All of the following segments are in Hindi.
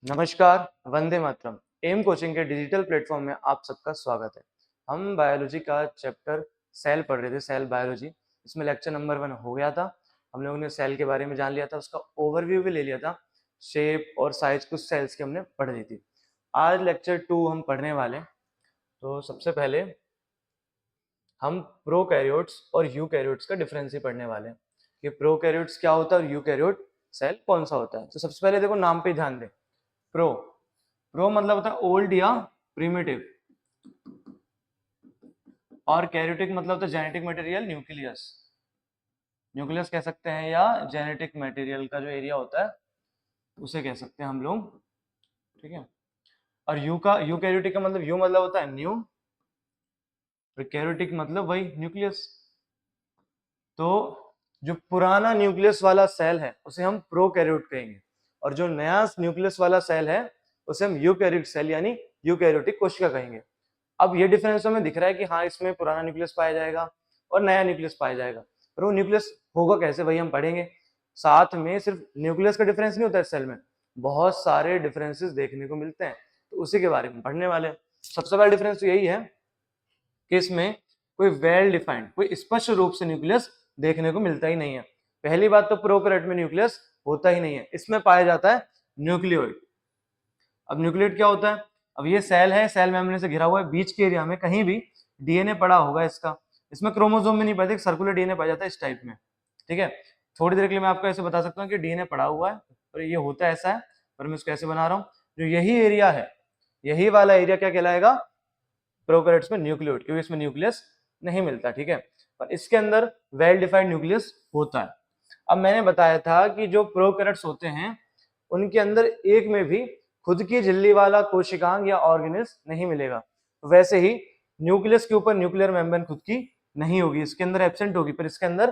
नमस्कार, वंदे मातरम। एम कोचिंग के डिजिटल प्लेटफॉर्म में आप सबका स्वागत है। हम बायोलॉजी का चैप्टर सेल पढ़ रहे थे, सेल बायोलॉजी। इसमें लेक्चर नंबर 1 हो गया था। हम लोगों ने सेल के बारे में जान लिया था, उसका ओवरव्यू भी ले लिया था। शेप और साइज कुछ सेल्स की हमने पढ़ ली थी। आज लेक्चर 2 हम पढ़ने वाले हैं। तो सबसे पहले हम प्रोकैरियोट्स और यूकैरियोट्स का डिफरेंस ही पढ़ने वाले हैं कि प्रोकैरियोट्स क्या होता है और यूकैरियोट सेल कौन सा होता है। तो सबसे पहले देखो, नाम पे ध्यान दें। प्रो प्रो मतलब होता है ओल्ड या प्रिमिटिव, और कैरियोटिक मतलब होता है जेनेटिक मटेरियल, न्यूक्लियस। न्यूक्लियस कह सकते हैं, या जेनेटिक मटेरियल का जो एरिया होता है उसे कह सकते हैं हम लोग। ठीक है। और यूकैरियोटिक का मतलब, यू मतलब होता है न्यू, और कैरियोटिक मतलब वही न्यूक्लियस। तो जो पुराना न्यूक्लियस वाला सेल है उसे हम प्रोकैरियोट कहेंगे, और जो नया न्यूक्लियस वाला सेल है उसे हम यूकैरियोटिक सेल यानी यूकैरियोटिक कोशिका कहेंगे। अब ये डिफरेंस हमें दिख रहा है कि हाँ, इसमें पुराना न्यूक्लियस पाया जाएगा और नया न्यूक्लियस पाया जाएगा, पर वो न्यूक्लियस होगा कैसे, वही हम पढ़ेंगे। साथ में सिर्फ न्यूक्लियस का डिफरेंस नहीं होता है, सेल में बहुत सारे डिफरेंसेस देखने को मिलते हैं, तो उसी के बारे में पढ़ने वाले हैं। सबसे बड़ा डिफरेंस तो यही है कि इसमें कोई वेल डिफाइंड, कोई स्पष्ट रूप से न्यूक्लियस देखने को मिलता ही नहीं है। पहली बात तो प्रोकैरियोट में न्यूक्लियस होता ही नहीं है, इसमें पाया जाता है न्यूक्लियोइड। अब न्यूक्लियोइड क्या होता है? अब ये सेल है, सेल मेम्ब्रेन से घिरा हुआ है, बीच के एरिया में कहीं भी डीएनए पड़ा होगा इसका। इसमें क्रोमोसोम में नहीं पाया, सर्कुलर डीएनए पाया जाता है इस टाइप में। ठीक है। थोड़ी देर के लिए मैं आपको ऐसे बता सकता हूँ कि डीएनए पड़ा हुआ है और ये होता ऐसा है, पर मैं इसको ऐसे बना रहा हूँ। जो यही एरिया है, यही वाला एरिया क्या कहलाएगा? प्रोकैरियोट्स में न्यूक्लियोइड, क्योंकि इसमें न्यूक्लियस नहीं मिलता। ठीक है। पर इसके अंदर वेल डिफाइंड न्यूक्लियस होता है। अब मैंने बताया था कि जो प्रोकैरियोट्स होते हैं उनके अंदर एक में भी खुद की झिल्ली वाला कोशिकांग या ऑर्गेनेल्स नहीं मिलेगा। वैसे ही न्यूक्लियस के ऊपर न्यूक्लियर मेम्ब्रेन खुद की नहीं होगी, इसके अंदर एब्सेंट होगी, पर इसके अंदर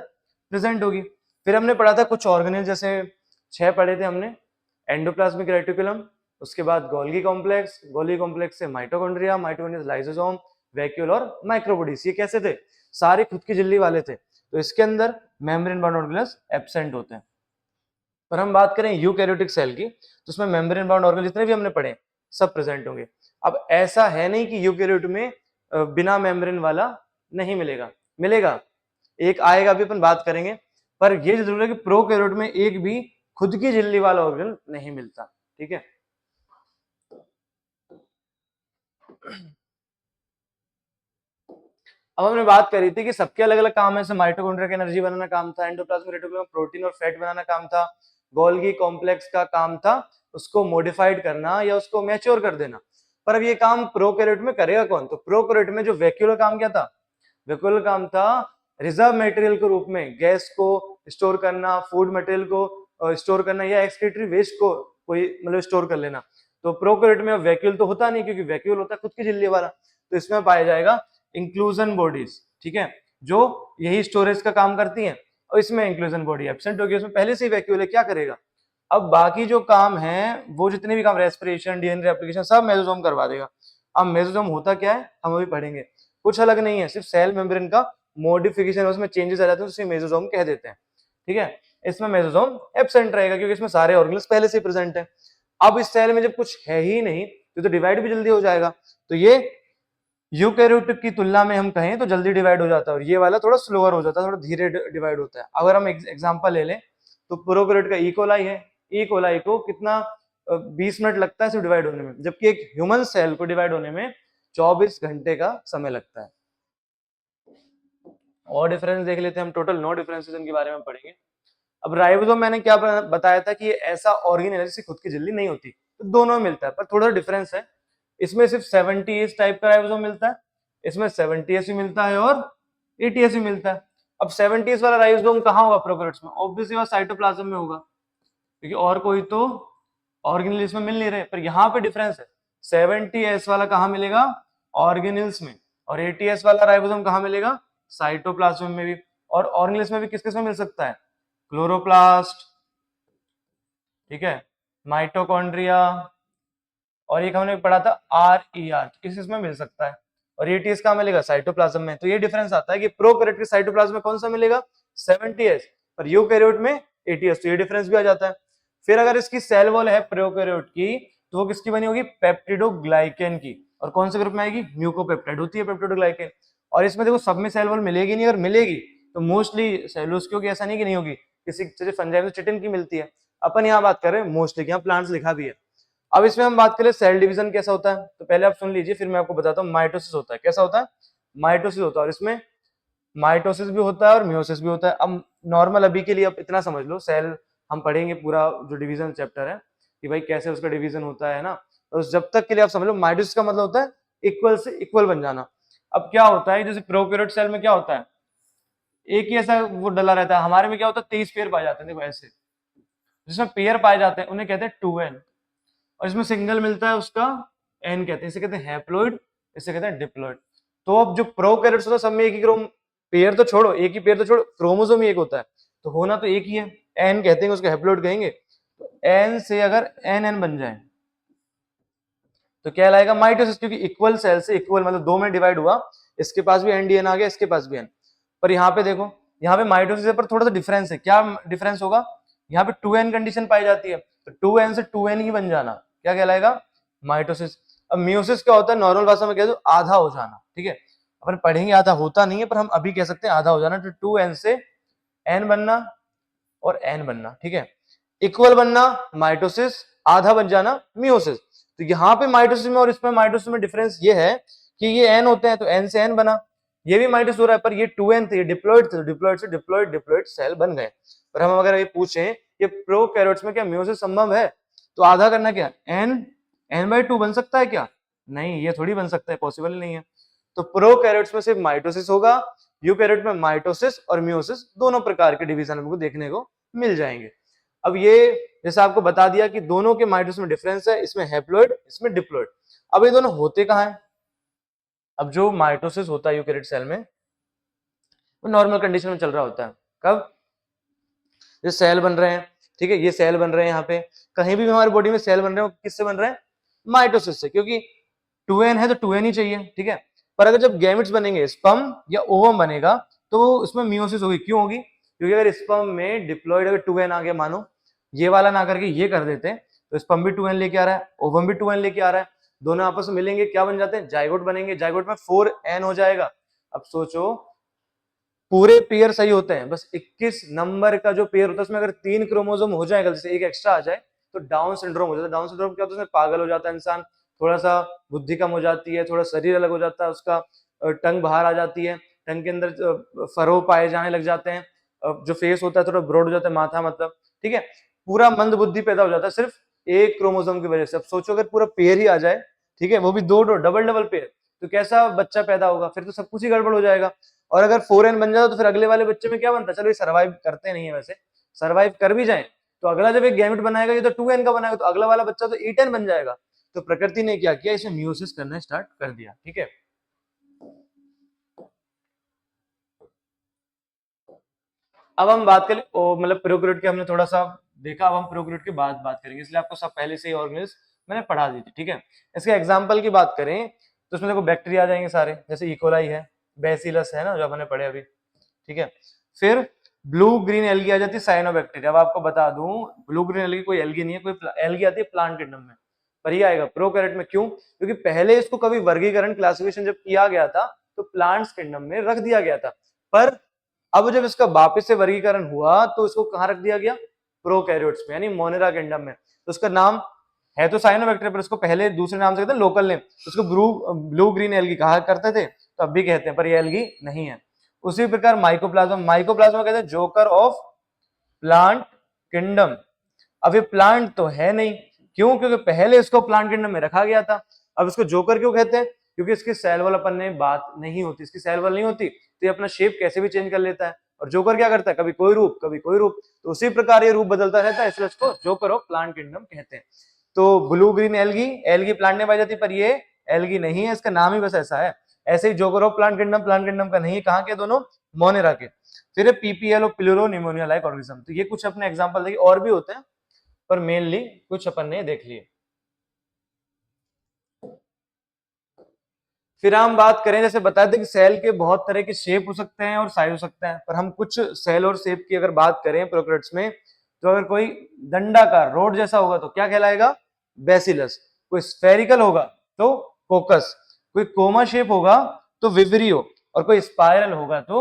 प्रेजेंट होगी। फिर हमने पढ़ा था कुछ ऑर्गेनेल, जैसे 6 पढ़े थे हमने। एंडोप्लाज्मिक रेटिकुलम, उसके बाद गोल्गी कॉम्प्लेक्स, गोल्गी कॉम्प्लेक्स से माइटोकॉन्ड्रिया, माइटोकॉन्ड्रिया से लाइसोसोम, वैक्यूल और माइक्रोबॉडीज। ये कैसे थे? सारे खुद की झिल्ली वाले थे, तो इसके अंदर मेम्ब्रेन बाउंड ऑर्गेनेल्स एब्सेंट होते हैं। पर हम बात करें यूकैरियोटिक सेल की, तो उसमें मेम्ब्रेन बाउंड ऑर्गेनेल जितने भी हमने पढ़े सब प्रेजेंट होंगे। अब ऐसा है नहीं कि यूकैरियोट में बिना मेम्ब्रेन वाला नहीं मिलेगा, मिलेगा, एक आएगा भी, अपन बात करेंगे। पर यह जरूर है कि प्रोकैरियोट में एक भी खुद की झिल्ली वाला ऑर्गेनेल नहीं मिलता। ठीक है। अब हमने बात करी थी कि सबके अलग अलग काम है, जैसे माइटोकॉन्ड्रिया का एनर्जी बनाना काम था, एंडोप्लाज्मिक रेटिकुलम में प्रोटीन और फैट बनाना काम था, गोल्गी कॉम्प्लेक्स का काम था उसको मॉडिफाइड करना या उसको मैच्योर कर देना। पर अब ये काम प्रोकैरियोट में करेगा कौन? तो प्रोकैरियोट में जो वैक्यूलर काम क्या था? वैक्यूलर काम था रिजर्व मटेरियल के रूप में गैस को स्टोर करना, फूड मटेरियल को स्टोर करना, या एक्सक्रीटरी वेस्ट को कोई मतलब स्टोर कर लेना। तो प्रोकैरियोट में वैक्यूल तो होता नहीं, क्योंकि वैक्यूल होता है खुद की झिल्ली वाला। तो इसमें पाया जाएगा इंक्लूजन बॉडीज। ठीक है, जो यही स्टोरेज का काम करती हैं, और इसमें इंक्लूजन बॉडी एब्सेंट होगी, उसमें पहले से ही वैक्यूल है, क्या करेगा? अब बाकी जो काम है, वो जितने भी काम, रेस्पिरेशन, डीएनए रेप्लिकेशन, सब मेसोसोम करवा देगा। अब मेसोसोम होता क्या है हम अभी पढ़ेंगे। कुछ अलग नहीं है, सिर्फ सेल मेम्ब्रेन का मॉडिफिकेशन, उसमें चेंजेस आ जाते हैं, उसे मेसोसोम कह देते हैं। ठीक है। इसमें मेसोसोम एब्सेंट रहेगा, क्योंकि इसमें सारे ऑर्गेनेल्स पहले से प्रेजेंट है। अब इस सेल में जब कुछ है ही नहीं, तो डिवाइड भी जल्दी हो जाएगा। तो ये यूकैरियोटिक की तुलना में हम कहें तो जल्दी डिवाइड हो जाता है, और ये वाला थोड़ा स्लोअर हो जाता है, थोड़ा धीरे डिवाइड होता है। अगर हम एग्जांपल ले लें तो प्रोकैरियोट का इकोलाई है, इकोलाई को कितना 20 मिनट लगता है सिर्फ डिवाइड होने में, जबकि एक ह्यूमन सेल को डिवाइड होने में 24 घंटे का समय लगता है। और डिफरेंस देख लेते हैं हम, टोटल 9 डिफरेंसेस इनके बारे में पढ़ेंगे। अब राइबोसोम मैंने क्या बताया था कि ऐसा ऑर्गेन है जिसकी खुद की झिल्ली नहीं होती, तो दोनों में मिलता है, पर थोड़ा डिफरेंस है। इसमें सिर्फ 70S टाइप का राइबोसोम मिलता है, इसमें 70S भी मिलता है और 80S भी मिलता है। अब 70S वाला राइबोसोम कहाँ होगा प्रोकैरियोट्स में? ऑब्वियसली बात साइटोप्लाज्म में होगा, क्योंकि और कोई तो ऑर्गेनेल इसमें मिल नहीं रहे। पर यहाँ पे डिफरेंस है, 70S वाला कहाँ मिलेगा? ऑर्गेनेल्स में। और 80S वाला राइबोसोम कहाँ मिलेगा? साइटोप्लाज्म में भी। और ऑर्गेनेल्स में भी किस किस में मिल सकता है? क्लोरोप्लास्ट, ठीक है, माइटोकॉन्ड्रिया, और एक हमने पढ़ा था RER, किस इसमें मिल सकता है। और एटीएस कहाँ मिलेगा? साइटोप्लाज्म में। तो ये डिफरेंस आता है कि प्रोकैरियोट के साइटोप्लाज्म में कौन सा मिलेगा? 70S, और यूकैरियोट में 80S। तो ये डिफरेंस भी आ जाता है। फिर अगर इसकी सेल वॉल है प्रोकैरियोट की तो वो किसकी बनी होगी, पेप्टिडोग्लाइकेन की। और कौन से ग्रुप में आएगी, म्यूकोपेप्टाइड होती है पेप्टिडोग्लाइकेन। और इसमें देखो सब में सेल वॉल मिलेगी नहीं, अगर मिलेगी तो मोस्टली सेलुलोज की होगी, ऐसा नहीं कि नहीं होगी, किसी जैसे फंजाई में चिटिन की मिलती है। अपन यहाँ बात कर रहे हैं मोस्टली, यहाँ प्लांट्स लिखा भी है। अब इसमें हम बात करें सेल डिवीजन कैसा होता है, तो पहले आप सुन लीजिए फिर मैं आपको बताता हूँ। माइटोसिस होता है, कैसा होता है, माइटोसिस होता है, और इसमें माइटोसिस भी होता है और मियोसिस भी होता है। अब नॉर्मल अभी के लिए आप इतना समझ लो, सेल हम पढ़ेंगे पूरा जो डिवीजन चैप्टर है कि भाई कैसे उसका डिवीजन होता है ना, तो जब तक के लिए आप समझ लो माइटोसिस का मतलब होता है इक्वल से इक्वल बन जाना। अब क्या होता है, जैसे प्रोकैरियोट सेल में क्या होता है, एक ही ऐसा वो डला रहता है, हमारे में क्या होता है 23 पेयर पाए जाते हैं, देखो ऐसे जिसमें पेयर पाए जाते हैं उन्हें कहते हैं 2n, और इसमें सिंगल मिलता है उसका n कहते हैं, इसे कहते हैं हैप्लॉइड, इसे कहते हैं डिप्लॉइड। तो अब जो प्रोकैरियोट्स होता है सब में एक ही क्रोम, पेयर तो छोड़ो, एक ही पेयर तो छोड़ो, क्रोमोसोम ही एक होता है, तो होना तो एक ही है, n कहते हैं उसको हैप्लॉइड कहेंगे। तो n से अगर n बन जाए तो क्या लाएगा, माइटोसिस, क्योंकि इक्वल सेल से इक्वल मतलब दो में डिवाइड हुआ, इसके पास भी NDN आ गया, इसके पास भी n। पर यहाँ पे देखो, यहाँ पे माइटोसिस पर थोड़ा सा डिफरेंस है, क्या डिफरेंस होगा, यहाँ पे 2n कंडीशन पाई जाती है, तो 2n से 2n ही बन जाना, क्या कहलाएगा, माइटोसिस। अब मियोसिस क्या होता है, नॉर्मल भाषा में कह दो आधा हो जाना, ठीक है, अपन पढ़ेंगे आधा होता नहीं है, पर हम अभी कह सकते हैं आधा हो जाना, तो 2n से n बनना और n बनना, ठीक है, इक्वल बनना माइटोसिस, आधा बन जाना मियोसिस। तो यहाँ पे माइटोसिस में और इसमें माइटोसिस में डिफरेंस ये है कि ये n होते हैं तो n से n बना, ये भी माइटोसिस हो रहा है, पर ये 2n थे, ये डिप्लॉइड थे, डिप्लॉइड से डिप्लॉइड सेल बन गए। पर हम अगर ये पूछें कि प्रोकैरियोट्स में क्या मियोसिस संभव है, तो आधा करना क्या, n/2 बन सकता है क्या, नहीं, ये थोड़ी बन सकता है, पॉसिबल नहीं है। तो प्रोकैरियोट्स में सिर्फ माइटोसिस होगा, यूकैरियोट में माइटोसिस और मियोसिस दोनों प्रकार के डिवीजन हमको देखने को मिल जाएंगे। अब ये जैसे आपको बता दिया कि दोनों के माइटोसिस में डिफरेंस है, इसमें हैप्लॉइड इसमें डिप्लॉइड। अब ये दोनों होते कहाँ हैं, अब जो माइटोसिस होता है यूकैरियोट सेल में वो नॉर्मल कंडीशन में चल रहा होता है, कब, ये सेल बन रहे हैं, ठीक है, ये सेल बन रहे हैं, यहाँ पे कहीं भी हमारी बॉडी में सेल बन रहे हैं किससे बन रहे हैं, माइटोसिस से, क्योंकि 2n है तो 2n ही चाहिए, ठीक है। पर अगर जब गैमेट्स बनेंगे, स्पर्म या ओवम बनेगा, तो इसमें मियोसिस होगी, क्यों होगी, क्योंकि अगर स्पर्म में डिप्लॉइड अगर 2n आ गया, मानो ये वाला ना करके ये कर देते हैं, तो स्पर्म भी 2n लेके आ रहा है, ओवम भी 2n लेके आ रहा है, दोनों आपस में मिलेंगे, क्या बन जाते हैं, जाइगोट बनेंगे, जाइगोट में 4n हो जाएगा। अब सोचो पूरे पेयर सही होते हैं, बस 21 नंबर का जो पेयर होता है उसमें अगर 3 क्रोमोसोम हो जाएगा, जैसे एक एक्स्ट्रा आ जाए, तो डाउन सिंड्रोम हो जाता है। डाउन सिंड्रोम क्या होता है, उसमें पागल हो जाता है इंसान, थोड़ा सा बुद्धि कम हो जाती है, थोड़ा शरीर अलग हो जाता है उसका, टंग बाहर आ जाती है, टंग के अंदर फरो पाए जाने लग जाते हैं, जो फेस होता है थोड़ा ब्रॉड हो जाता है, माथा मतलब, ठीक है, पूरा मंद बुद्धि पैदा हो जाता है सिर्फ एक क्रोमोसोम की वजह से। अब सोचो अगर पूरा पेयर ही आ जाए, ठीक है, वो भी दो डबल डबल पेयर, तो कैसा बच्चा पैदा होगा, फिर तो सब कुछ ही गड़बड़ हो जाएगा। और अगर 4n बन जाता तो फिर अगले वाले बच्चे में क्या बनता, चलो ये सर्वाइव करते नहीं है, वैसे सर्वाइव कर भी जाए तो अगला जब एक गैमेट बनाएगा ये तो 2n का बनाएगा, तो अगला वाला बच्चा तो 8n बन जाएगा। तो प्रकृति ने क्या किया, इसे मियोसिस करना स्टार्ट कर दिया, ठीक है। अब हम बात करें मतलब प्रोकैरियोट के हमने थोड़ा सा देखा, अब हम प्रोकैरियोट के बाद बात करेंगे, इसलिए आपको सब पहले से ही ऑर्गेनिज्म मैंने पढ़ा दी थी, ठीक है। इसके एग्जांपल की बात करें तो इसमें देखो बैक्टीरिया आ जाएंगे सारे, जैसे इकोलाई है, बेसिलस है ना जो हमने पढ़े अभी, ठीक है। फिर ब्लू ग्रीन एल्गी आ जाती है, साइनोबैक्टीरिया। अब आपको बता दूं ब्लू ग्रीन एल्गी कोई एल्गी नहीं है, कोई एल्गी आती है प्लांट किंगडम में, पर ये आएगा प्रोकैरियोट में, क्यों, क्योंकि पहले इसको कभी वर्गीकरण क्लासिफिकेशन जब किया गया था तो प्लांट्स किंगडम में रख दिया गया था, पर अब जब इसका वापस से वर्गीकरण हुआ तो इसको कहां रख दिया गया, प्रोकैरियोट्स में, यानी मोनेरा किंगडम में। तो उसका नाम है तो साइनोबैक्टीरिया, पर उसको पहले दूसरे नाम से कहते हैं, लोकल नेम, उसको ब्लू ग्रीन एल्गी कहा करते थे, तो अब भी कहते हैं, पर ये एल्गी नहीं है। उसी प्रकार माइकोप्लाज्मा, माइकोप्लाज्मा कहते हैं जोकर ऑफ प्लांट किंगडम। अब ये प्लांट तो है नहीं, क्यों, क्योंकि पहले इसको प्लांट किंगडम में रखा गया था। अब इसको जोकर क्यों कहते हैं, क्योंकि इसकी सेल वॉल अपन ने बात नहीं होती, इसकी सेल वॉल नहीं होती तो ये अपना शेप कैसे भी चेंज कर लेता है, और जोकर क्या करता है, कभी कोई रूप कभी कोई रूप, तो उसी प्रकार ये रूप बदलता रहता है, इसलिए इसको जोकर ऑफ प्लांट किंगडम कहते हैं। तो blue green algae, algae plant में पाई जाती है, पर ये एल्गी नहीं है, इसका नाम ही बस ऐसा है। ऐसे ही जोकर ऑफ प्लांट किंगडम का नहीं, कहाँ के दोनों, मोनेरा के। फिर पीपीएल और प्लूरो निमोनिया लाइक ऑर्गेनिज्म, तो ये कुछ अपने एग्जांपल देखिए, और भी होते हैं पर मेनली कुछ अपन ने देख लिए। फिर हम बात करें, जैसे बताए थे कि सेल के बहुत तरह के शेप हो सकते हैं और साइज हो सकते हैं, पर हम कुछ सेल और शेप की अगर बात करें प्रोकैरियोट्स में, तो अगर कोई दंडाकार रोड जैसा होगा तो क्या कहलाएगा, बैसिलस, कोई स्फेरिकल होगा तो कोकस, कोई कोमा शेप होगा तो विवरियो, और कोई स्पाइरल होगा तो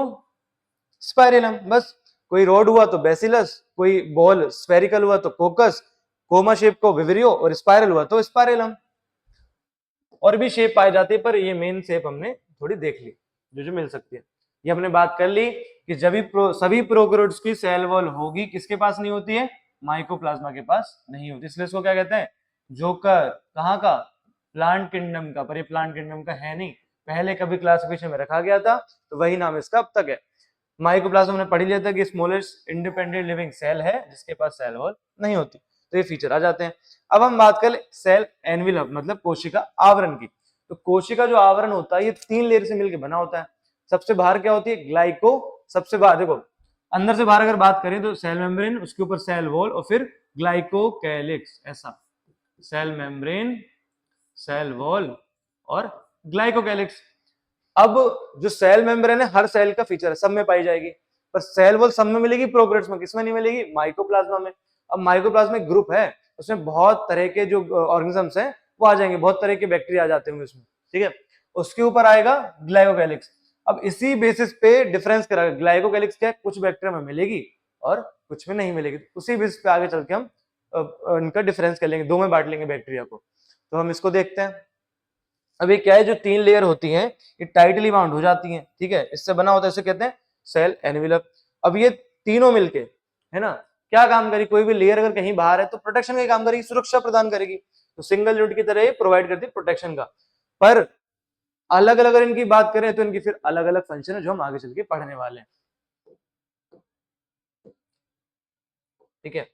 स्पाइरेलम। बस, कोई रोड हुआ तो बैसिलस, कोई बॉल स्फेरिकल हुआ तो कोकस, कोमा शेप को विवरियो और स्पाइरल हुआ तो स्पाइरेलम। और भी शेप पाई जाती है, पर ये मेन शेप हमने थोड़ी देख ली जो जो मिल सकती है। ये हमने बात कर ली कि जब भी सभी प्रोकैरियोट्स की सेल वॉल होगी, किसके पास नहीं होती है? माइकोप्लाज्मा के पास नहीं होती। इसलिए इसको क्या कहते हैं? जोकर। कहाँ का? प्लांट किंगडम का। पर ये प्लांट किंगडम का है नहीं, पहले कभी क्लासिफिकेशन में रखा गया था, तो वही नाम इसका अब तक है। माइकोप्लाज्मा हमने पढ़ लिया था कि स्मॉलेस्ट इंडिपेंडेंट लिविंग सेल है जिसके पास सेल वॉल नहीं होती, तो ये फीचर आ जाते हैं। अब हम बात करें सेल एनवेलप, मतलब कोशिका आवरण की। तो कोशिका जो आवरण होता है ये 3 लेयर से मिलकर बना होता है। सबसे बाहर क्या होती है? ग्लाइको। सबसे बाहर देखो, अंदर से बाहर अगर बात करें तो सेल मेम्ब्रेन, उसके ऊपर सेल वॉल और फिर ग्लाइकोकैलिक्स, ऐसा सेल मेम्ब्रेन, सेल वॉल और ग्लाइकोकैलिक्स। अब जो सेल मेम्ब्रेन है हर सेल का फीचर है, सब में पाई जाएगी, पर सेल वॉल सब में मिलेगी, प्रोकैरियोट्स में किसमें नहीं मिलेगी? माइकोप्लाज्मा में। अब माइकोप्लाज्मा एक ग्रुप है, उसमें बहुत तरह के जो ऑर्गेनिजम्स हैं वो आ जाएंगे, बहुत तरह के बैक्टीरिया आ जाते होंगे उसमें, ठीक है। उसके ऊपर आएगा ग्लाइकोकैलिक्स। अब इसी बेसिस पे डिफरेंस करा, ग्लाइकोकैलिक्स क्या है? कुछ बैक्टीरिया में मिलेगी और कुछ में नहीं मिलेगी। उसी बेसिस पे आगे चल के हम इनका डिफरेंस कर लेंगे, दो में बांट लेंगे बैक्टीरिया को। तो हम इसको देखते हैं। अब ये क्या है? जो 3 लेयर होती हैं ये टाइटली बाउंड हो जाती हैं, ठीक है, इससे बना होता है, इसे कहते हैं सेल एनवेलप। अब ये तीनों मिलके, है ना, क्या काम करेगी? कोई भी लेयर अगर कहीं बाहर है तो प्रोटेक्शन का काम करेगी, सुरक्षा प्रदान करेगी। तो सिंगल यूनिट की तरह ये प्रोवाइड करती है प्रोटेक्शन का। पर अलग अलग अगर इनकी बात करें तो इनकी फिर अलग अलग फंक्शन है जो हम आगे चल के पढ़ने वाले हैं, ठीक है।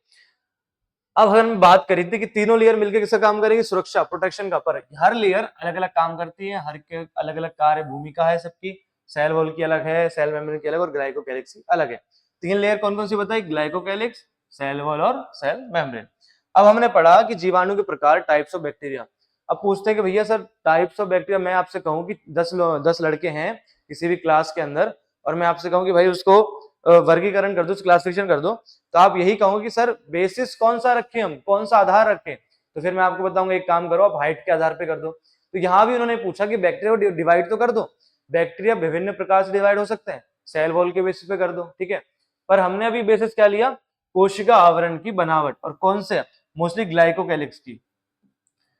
अब हम बात करी थी कि तीनों लेयर मिलकर किसका काम करेगी? सुरक्षा, प्रोटेक्शन का। पर हर लेयर अलग अलग काम करती है, हर के अलग अलग कार्य भूमिका है सबकी। सेल वॉल की अलग है, सेल मेम्ब्रेन की अलग और ग्लाइकोकैलिक्स की अलग है। 3 लेयर कौन कौन सी बताई? ग्लाइकोकैलिक्स, सेल वॉल और सेल मेम्ब्रेन। अब हमने पढ़ा कि जीवाणु के प्रकार, टाइप्स ऑफ बैक्टीरिया। अब पूछते हैं कि भैया सर टाइप्स ऑफ बैक्टीरिया, मैं आपसे कहूँ कि 10 लड़के हैं किसी भी क्लास के अंदर, और मैं आपसे कहूँ कि भाई उसको वर्गीकरण कर दो, क्लासिफिकेशन कर दो, तो आप यही कहोगे कि सर बेसिस कौन सा रखें, हम कौन सा आधार रखें? तो फिर मैं आपको बताऊंगा एक काम करो, आप हाइट के आधार पे कर दो। तो यहाँ भी उन्होंने पूछा कि बैक्टीरिया को डिवाइड तो कर दो। बैक्टीरिया विभिन्न प्रकार से डिवाइड हो सकते हैं, सेल वॉल के बेसिस पे कर दो, ठीक है। पर हमने अभी बेसिस क्या लिया? कोशिका आवरण की बनावट, और कौन से? मोस्टली ग्लाइकोकैलिक्स की।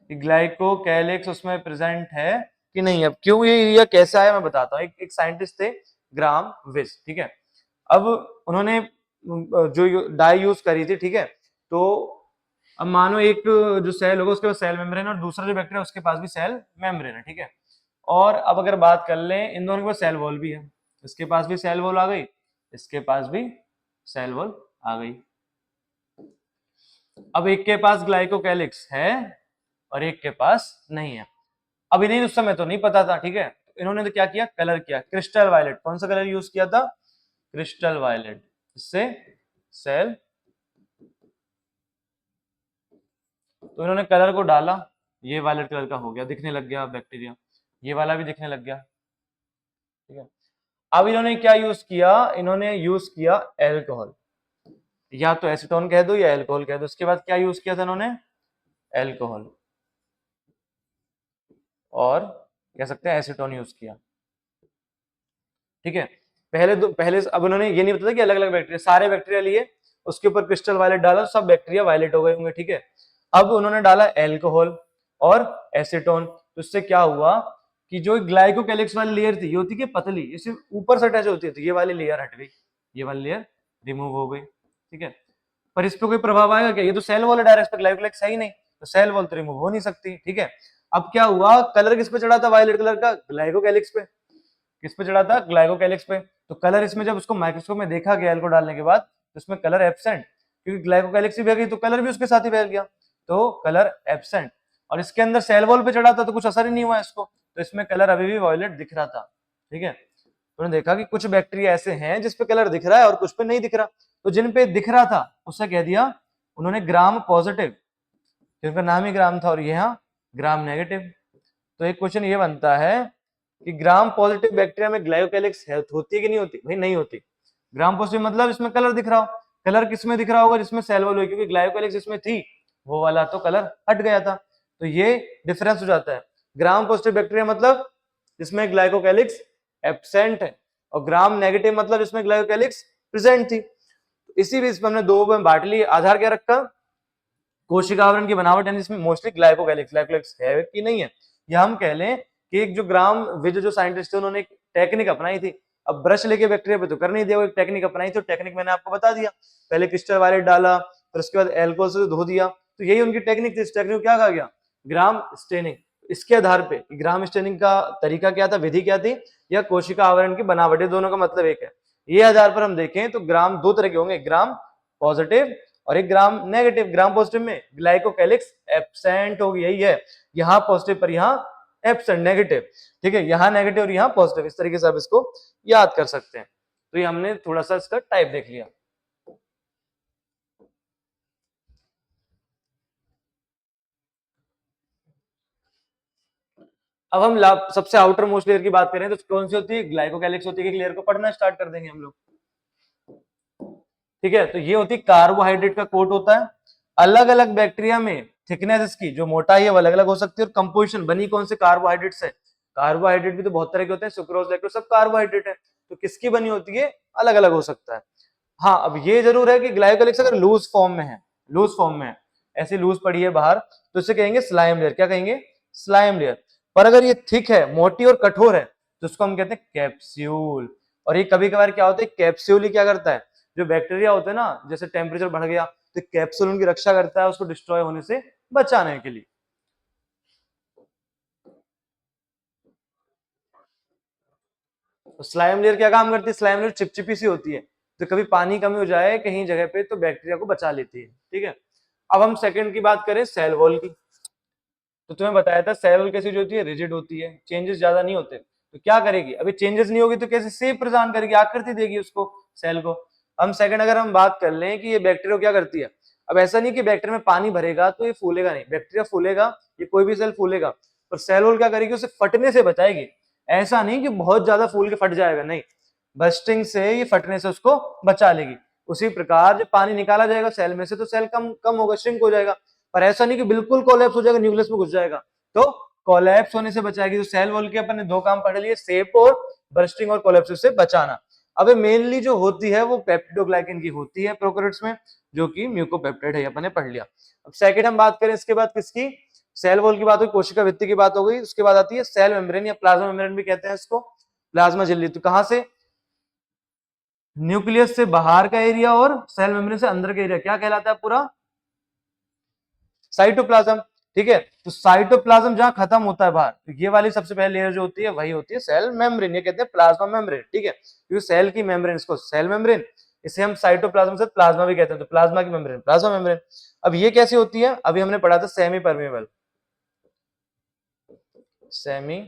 ग्लाइकोकैलिक्स उसमें प्रेजेंट है कि नहीं? अब क्यों ये एरिया कैसा है मैं बताता हूँ। एक साइंटिस्ट थे ग्राम विस, ठीक है। अब उन्होंने जो डाई यूज करी थी, ठीक है, तो अब मानो एक जो सेल होगा उसके पास सेल मेम्ब्रेन और दूसरा जो बैक्टीरिया उसके पास भी सेल मेम्ब्रेन है, ठीक है। और अब अगर बात कर लें, इन दोनों के पास सेल वॉल भी है, इसके पास भी सेल वॉल आ गई, इसके पास भी सेल वॉल आ गई। अब एक के पास ग्लाइकोकैलिक्स है और एक के पास नहीं है। अब इन्हें उस समय तो नहीं पता था, ठीक है, इन्होंने तो क्या किया? कलर किया, क्रिस्टल वायलेट। कौन सा कलर यूज किया था? Crystal violet. इससे सेल, तो इन्होंने कलर को डाला, ये वायलेट कलर का हो गया, दिखने लग गया बैक्टीरिया, ये वाला भी दिखने लग गया, ठीक है। अब इन्होंने क्या यूज किया? इन्होंने यूज किया एल्कोहल, या तो एसीटोन कह दो या एल्कोहल कह दो। उसके बाद क्या यूज किया था इन्होंने? एल्कोहल, और कह सकते हैं एसीटोन यूज किया, ठीक है। पहले अब उन्होंने ये नहीं बताया कि अलग अलग बैक्टीरिया, सारे बैक्टीरिया लिए, उसके ऊपर क्रिस्टल वायलेट डाला, सब बैक्टीरिया वायलेट हो गए होंगे, ठीक है। अब उन्होंने डाला एल्कोहल और एसीटोन, तो इससे क्या हुआ कि जो ग्लाइकोकैलिक्स वाली लेयर थी, ये होती है पतली, इसे ऊपर से अटैच होती थी, ये वाली लेयर हट गई, ये वाली लेयर रिमूव हो गई, ठीक है। पर इस पर कोई प्रभाव आएगा क्या? ये तो सेल वॉल है डायरेक्ट, ग्लाइकोकैलिक्स है ही नहीं, तो सेल वॉल तो रिमूव हो नहीं सकती, ठीक है। अब क्या हुआ? कलर किस पे चढ़ा था वायलेट कलर का? ग्लाइकोकैलिक्स पे। किस पे चढ़ा था? ग्लाइकोकैलिक्स पे। तो कलर इसमें जब उसको माइक्रोस्कोप में देखा गया को डालने के बाद, तो इसमें कलर एब्सेंट, क्योंकि ग्लाइकोकैलिक्स भी बह गई तो कलर भी उसके साथ ही बह गया, तो कलर एब्सेंट। और इसके अंदर सेल वॉल पे चढ़ा था तो कुछ असर ही नहीं हुआ इसको, तो इसमें कलर अभी भी वॉयलेट दिख रहा था, ठीक है। तो उन्होंने देखा कि कुछ बैक्टीरिया ऐसे हैं जिसपे कलर दिख रहा है और कुछ पे नहीं दिख रहा, तो जिन पे दिख रहा था उससे कह दिया उन्होंने ग्राम पॉजिटिव, जिनका नाम ही ग्राम था, और यहाँ ग्राम नेगेटिव। तो एक क्वेश्चन ये बनता है कि ग्राम पॉजिटिव बैक्टीरिया में ग्लाइकोकैलिक्स होती है कि नहीं होती? भाई नहीं होती। ग्राम पॉजिटिव मतलब इसमें कलर दिख रहा हो, कलर किसमें दिख रहा होगा? जिसमें सेल वॉल हुई, क्योंकि ग्लाइकोकैलिक्स इसमें थी वो वाला तो कलर हट गया था, तो ये डिफरेंस हो जाता है। ग्राम पॉजिटिव बैक्टीरिया मतलब जिसमें ग्लाइकोकैलिक्स एब्सेंट है, और ग्राम नेगेटिव मतलब जिसमें ग्लाइकोकैलिक्स प्रेजेंट थी। इसी बीच में हमने दो में बांट ली। आधार क्या रखा, कोशिका आवरण की बनावट, यानी इसमें मोस्टली ग्लाइकोकैलिक्स है कि नहीं है। या हम कह लें कि एक जो ग्राम विज जो साइंटिस्ट थे उन्होंने एक टेक्निक अपनाई थी। अब ब्रश लेके बैक्टीरिया पे तो कर नहीं दिया, वो एक टेक्निक अपनाई थी, तो टेक्निक मैंने आपको बता दिया। पहले क्रिस्टल वायलेट डाला, फिर उसके बाद एल्कोहल से धो दिया, तो यही उनकी टेक्निक थी। इस टेक्निक को क्या कहा गया, ग्राम स्टेनिंग। इसके आधार पे ग्राम स्टेनिंग का तरीका क्या था, विधि क्या थी, या कोशिका आवरण की बनावट, दोनों का मतलब एक है। ये आधार पर हम देखें तो ग्राम दो तरह के होंगे, ग्राम पॉजिटिव और एक ग्राम नेगेटिव। ग्राम पॉजिटिव में ग्लाइकोकैलिक्स एब्सेंट होगी, यही है, यहाँ पॉजिटिव पर यहाँ एब्सेंट नेगेटिव, ठीक है, यहाँ नेगेटिव और यहाँ पॉजिटिव। इस तरीके से आप इसको याद कर सकते हैं। तो ये हमने थोड़ा सा इसका टाइप देख लिया। अब हम सबसे आउटर मोस्ट लेयर की बात करें तो कौन सी होती है, ग्लाइकोकैलिक्स होती है। लेयर को पढ़ना स्टार्ट कर देंगे हम लोग, ठीक है। तो ये होती है कार्बोहाइड्रेट का कोट होता है। अलग अलग बैक्टीरिया में थिकनेस इसकी जो मोटाई है वो अलग अलग हो सकती है, और कंपोजिशन बनी कौन से कार्बोहाइड्रेट से। कार्बोहाइड्रेट भी तो बहुत तरह के होते हैं, सुक्रोज लैक्टोज सब कार्बोहाइड्रेट है, तो किसकी बनी होती है, अलग अलग हो सकता है। हाँ, अब ये जरूर है कि ग्लाइकोलिक्स अगर लूज फॉर्म में है, लूज फॉर्म में है, ऐसी लूज पड़ी है बाहर, तो इसे कहेंगे स्लाइम लेयर। क्या कहेंगे, स्लाइम लेयर। पर अगर ये थिक है, मोटी और कठोर है, तो उसको हम कहते हैं कैप्सूल। और ये कभी कभार क्या होता है, कैप्सूल ही क्या करता है, जो बैक्टीरिया होते हैं ना, जैसे टेम्परेचर बढ़ गया तो कैप्सूल उनकी रक्षा करता है, उसको डिस्ट्रॉय होने से बचाने के लिए। तो स्लाइम लेयर क्या काम करती है, स्लाइम लेयर चिपचिपी सी होती है, तो कभी पानी कमी हो जाए कहीं जगह पे तो बैक्टीरिया को बचा लेती है, ठीक है। अब हम सेकंड की बात करें, सेल वॉल की। तो तुम्हें बताया था सेल वॉल कैसी जो होती है, रिजिड होती है, चेंजेस ज्यादा नहीं होते। तो क्या करेगी, अभी चेंजेस नहीं होगी तो कैसे शेप प्रदान करेगी, आकृति देगी उसको, सेल को। हम सेकंड अगर हम बात कर लें कि ये बैक्टीरिया क्या करती है, अब ऐसा नहीं कि बैक्टीरिया में पानी भरेगा तो ये फूलेगा नहीं, बैक्टीरिया फूलेगा, ये कोई भी सेल फूलेगा, पर सेल वॉल क्या करेगी, उसे फटने से बचाएगी। ऐसा नहीं कि बहुत ज्यादा फूल के फट जाएगा, नहीं, बस्टिंग से, ये फटने से उसको बचा लेगी। उसी प्रकार जब पानी निकाला जाएगा सेल में से तो सेल कम कम होगा, श्रिंक हो जाएगा, पर ऐसा नहीं कि बिल्कुल कोलैप्स हो जाएगा, न्यूक्लियस में घुस जाएगा, तो कोलैप्स होने से बचाएगी। तो सेल वॉल के अपन ने दो काम पढ़ लिए, शेप और बर्स्टिंग और कोलैप्स से बचाना। अब मेनली जो होती है वो पेप्टिडोग्लाइकन की होती है प्रोकैरियोट्स में, जो कि म्यूकोपेप्टाइड है, अपन ने पढ़ लिया। अब सेकंड हम बात करें इसके बाद किसकी, सेल वॉल की बात हुई, कोशिका भित्ति की बात हो गई, उसके बाद आती है सेल मेम्ब्रेन या प्लाज्मा मेम्ब्रेन भी कहते हैं इसको, प्लाज्मा झिल्ली। तो कहां से, न्यूक्लियस से बाहर का एरिया और सेल मेम्ब्रेन से अंदर का एरिया क्या कहलाता है, पूरा साइटोप्लाज्म, ठीक है। तो साइटोप्लाज्म जहां खत्म होता है बाहर, तो ये वाली सबसे पहले लेयर जो होती है वही होती है सेल मेम्ब्रेन, ये कहते हैं प्लाज्मा मेम्ब्रेन, ठीक है। क्योंकि सेल की मेम्ब्रेन इसको सेल मेम्ब्रेन, इसे हम साइटोप्लाज्म से प्लाज्मा भी कहते हैं, तो प्लाज्मा की मेम्ब्रेन प्लाज्मा मेम्ब्रेन। अब ये कैसी होती है, अभी हमने पढ़ा था सेमी परमेबल, सेमी,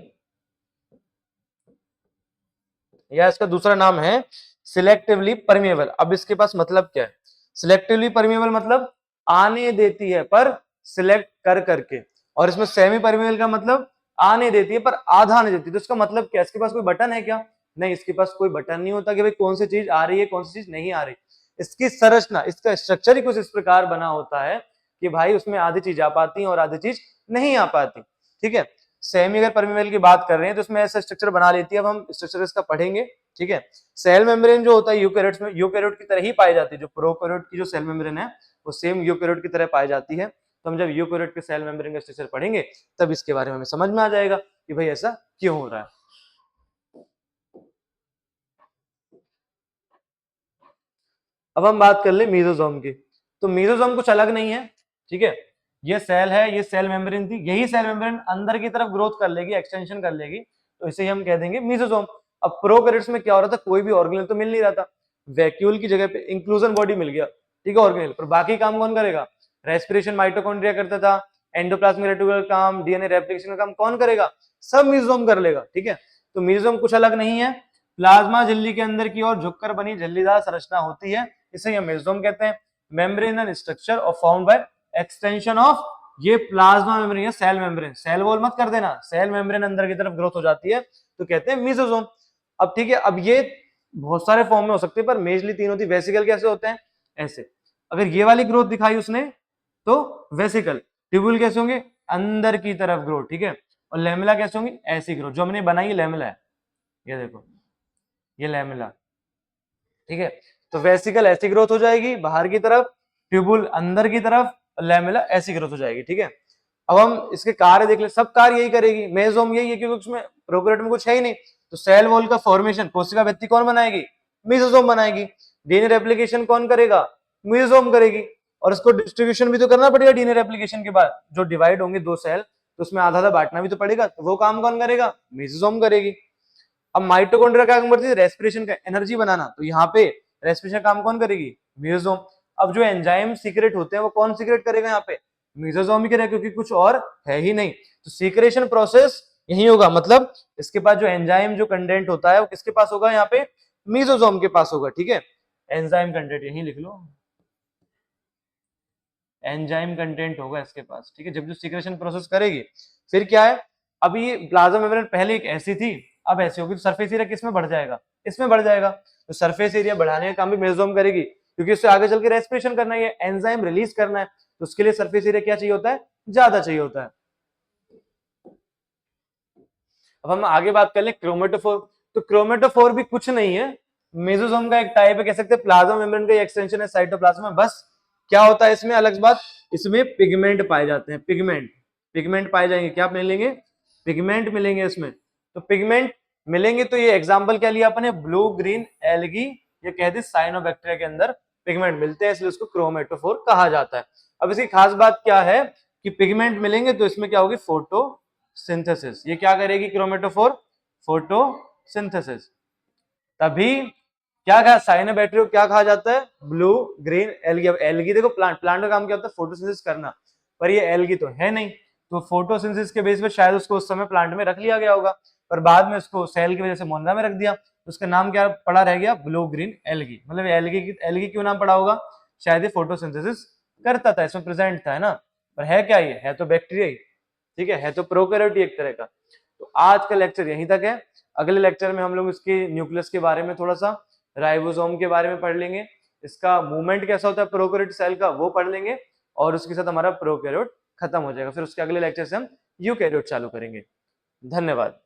या इसका दूसरा नाम है सिलेक्टिवली परमेबल। अब इसके पास मतलब क्या है, सिलेक्टिवली परमेबल मतलब आने देती है पर सिलेक्ट कर करके, और इसमें सेमी परमेबल का मतलब आने देती है पर आधा आने देती है। तो इसका मतलब क्या है, इसके पास कोई बटन है क्या, नहीं, इसके पास कोई बटन नहीं होता कि भाई कौन सी चीज आ रही है कौन सी चीज नहीं आ रही। इसकी संरचना, इसका स्ट्रक्चर ही कुछ इस प्रकार बना होता है कि भाई उसमें आधी चीज आ पाती है और आधी चीज नहीं आ पाती, ठीक है। सेमी अगर परमेबल की बात कर रहे हैं तो उसमें ऐसा स्ट्रक्चर बना लेती है, अब हम स्ट्रक्चर इसका पढ़ेंगे, ठीक है। सेल मेम्ब्रेन जो होता है यूकैरियोट्स में यूकैरियोट की तरह ही पाई जाती है, जो प्रोकैरियोट की जो सेल मेम्ब्रेन है वो सेम यूकैरियोट की तरह पाई जाती है। तो हम जब यूकैरियोट के सेल मेम्ब्रेन का स्ट्रक्चर पढ़ेंगे तब इसके बारे में हमें समझ में आ जाएगा कि भाई ऐसा क्यों हो रहा है। अब हम बात कर ले मीजोजोम की। तो मीजोजोम कुछ अलग नहीं है, ठीक है। ये सेल है, ये सेल मेम्ब्रेन थी, यही सेल मेम्ब्रेन अंदर की तरफ ग्रोथ कर लेगी, एक्सटेंशन कर लेगी, तो इसे हम कह देंगे मीजोजोम। अब प्रोकैरियोट्स में क्या हो रहा था, कोई भी ऑर्गेनेल तो मिल नहीं रहा था, वैक्यूल की जगह पे इंक्लूजन बॉडी मिल गया, ठीक है, ऑर्गेनेल, पर बाकी काम कौन करेगा, रेस्पिरेशन माइटोकॉन्ड्रिया करता था, एंडोप्लाज्मिक रेटिकुलम का काम, डीएनए रेप्लिकेशन का काम कौन करेगा, सब मीजोजोम कर लेगा, ठीक है। तो मीजोजोम कुछ अलग नहीं है, प्लाज्मा झिल्ली के अंदर की ओर झुककर बनी झिल्लीदार संरचना होती है, इसे हम मेसोजोम कहते हैं। मेम्ब्रेनल स्ट्रक्चर और फाउंड बाय एक्सटेंशन ऑफ, ये प्लाज्मा मेम्ब्रेन या सेल मेम्ब्रेन, सेल वॉल मत कर देना, सेल मेम्ब्रेन अंदर की तरफ ग्रोथ हो जाती है तो कहते हैं मेसोजोम। अब ठीक है, अब ये बहुत सारे फॉर्म में हो सकते हैं पर मेजली तीन होती है। वेसिकल कैसे होते हैं, ऐसे, अगर ये वाली ग्रोथ दिखाई उसने तो वेसिकल। ट्यूबुल कैसे होंगे, अंदर की तरफ ग्रोथ, ठीक है। और लेमिला कैसे होंगे, ऐसी ग्रोथ। जो हमने बनाई है लेमिला है, ये देखो ये लेमिला, ठीक है। तो वेसिकल ऐसी ग्रोथ हो जाएगी बाहर की तरफ, ट्यूबुल अंदर की तरफ, लेमिला ऐसी ग्रोथ हो जाएगी, ठीक है। अब हम इसके कार्य देख ले, सब कार्य यही करेगी, मेसोसोम यही है, क्योंकि उसमें प्रोकैरियोट में कुछ है ही नहीं। तो सेल वॉल का फॉर्मेशन कोशिका भित्ति कौन बनाएगी, मेसोसोम बनाएगी। डीएनए रेप्लिकेशन कौन करेगा, मेसोसोम करेगी। और इसको डिस्ट्रीब्यूशन भी तो करना पड़ेगा डीएनए रेप्लिकेशन के बाद, जो डिवाइड होंगे दो सेल तो उसमें आधा आधा बांटना भी तो पड़ेगा, तो वो काम कौन करेगा, मेसोसोम करेगी। अब माइटोकॉन्ड्रिया क्या काम करती है, रेस्पिरेशन का, एनर्जी बनाना, तो यहाँ पे रेस्पिरेशन काम कौन करेगी, मेसोसोम। अब जो एंजाइम सीक्रेट होते हैं वो कौन सीक्रेट करेगा यहाँ पे, मेसोसोम ही करेगा, क्योंकि कुछ और है ही नहीं। तो सीक्रेशन प्रोसेस यही होगा, मतलब इसके पास जो एंजाइम जो कंटेंट होता है वो किसके पास होगा, यहाँ पे मेसोसोम के पास होगा, ठीक है। एंजाइम कंटेंट यही लिख लो, एंजाइम कंटेंट होगा इसके पास, ठीक है। जब जो सीक्रेशन प्रोसेस करेगी, फिर क्या है, अभी ये प्लाज्मा मेम्ब्रेन पहले एक ऐसी थी, अब ऐसी होगी, तो सरफेस एरिया किसमें बढ़ जाएगा, इसमें बढ़ जाएगा। तो सरफेस एरिया बढ़ाने का काम भी मेसोसोम करेगी, क्योंकि उससे आगे चल के रेस्पिरेशन करना है, एंजाइम रिलीज करना है, तो उसके लिए सरफेस एरिया क्या चाहिए होता है, ज्यादा चाहिए होता है। अब हम आगे बात कर लें क्रोमेटोफोर। तो क्रोमेटोफोर भी कुछ नहीं है, मेसोसोम का एक टाइप है, कह सकते हैं प्लाज्मा मेम्ब्रेन का एक्सटेंशन है साइटोप्लाज्मा। बस क्या होता है इसमें, अलग बात, इसमें पिगमेंट पाए जाते हैं, पिगमेंट, पिगमेंट पाए जाएंगे। क्या मिलेंगे, पिगमेंट मिलेंगे इसमें। तो पिगमेंट मिलेंगे, तो ये एग्जांपल क्या लिया अपने, ब्लू ग्रीन एल्गी, ये कहते हैं साइनोबैक्टीरिया के अंदर पिगमेंट मिलते हैं, इसलिए उसको क्रोमेटोफोर कहा जाता है। अब इसकी खास बात क्या है कि पिगमेंट मिलेंगे तो इसमें क्या होगी, फोटो सिंथेसिस। ये क्या करेगी क्रोमेटोफोर, फोटोसिंथेसिस। तभी क्या कहा, साइनोबैक्टीरिया क्या कहा जाता है, ब्लू ग्रीन एल्गी। अब एल्गी देखो, प्लांट, प्लांट का काम क्या होता है, फोटोसिंथेसिस करना, पर ये एल्गी तो है नहीं, तो फोटोसिंथेसिस के बेस पे शायद उसको उस समय प्लांट में रख लिया गया होगा, पर बाद में उसको सेल की वजह से मोनरा में रख दिया, तो उसका नाम क्या पड़ा रह गया, ब्लू ग्रीन एल्गी। मतलब एल्गी क्यों नाम पड़ा होगा, शायद ये फोटोसिंथेसिस करता था, इसमें प्रेजेंट था, है ना। पर है क्या, ये है तो बैक्टीरिया ही, ठीक है तो प्रोकैरियोट एक तरह का। तो आज का लेक्चर यहीं तक है। अगले लेक्चर में हम लोग इसके न्यूक्लियस के बारे में, थोड़ा सा राइबोसोम के बारे में पढ़ लेंगे, इसका मूवमेंट कैसा होता है प्रोकैरियोट सेल का वो पढ़ लेंगे, और उसके साथ हमारा प्रोकैरियोट खत्म हो जाएगा। फिर उसके अगले लेक्चर से हम यूकैरियोट चालू करेंगे। धन्यवाद।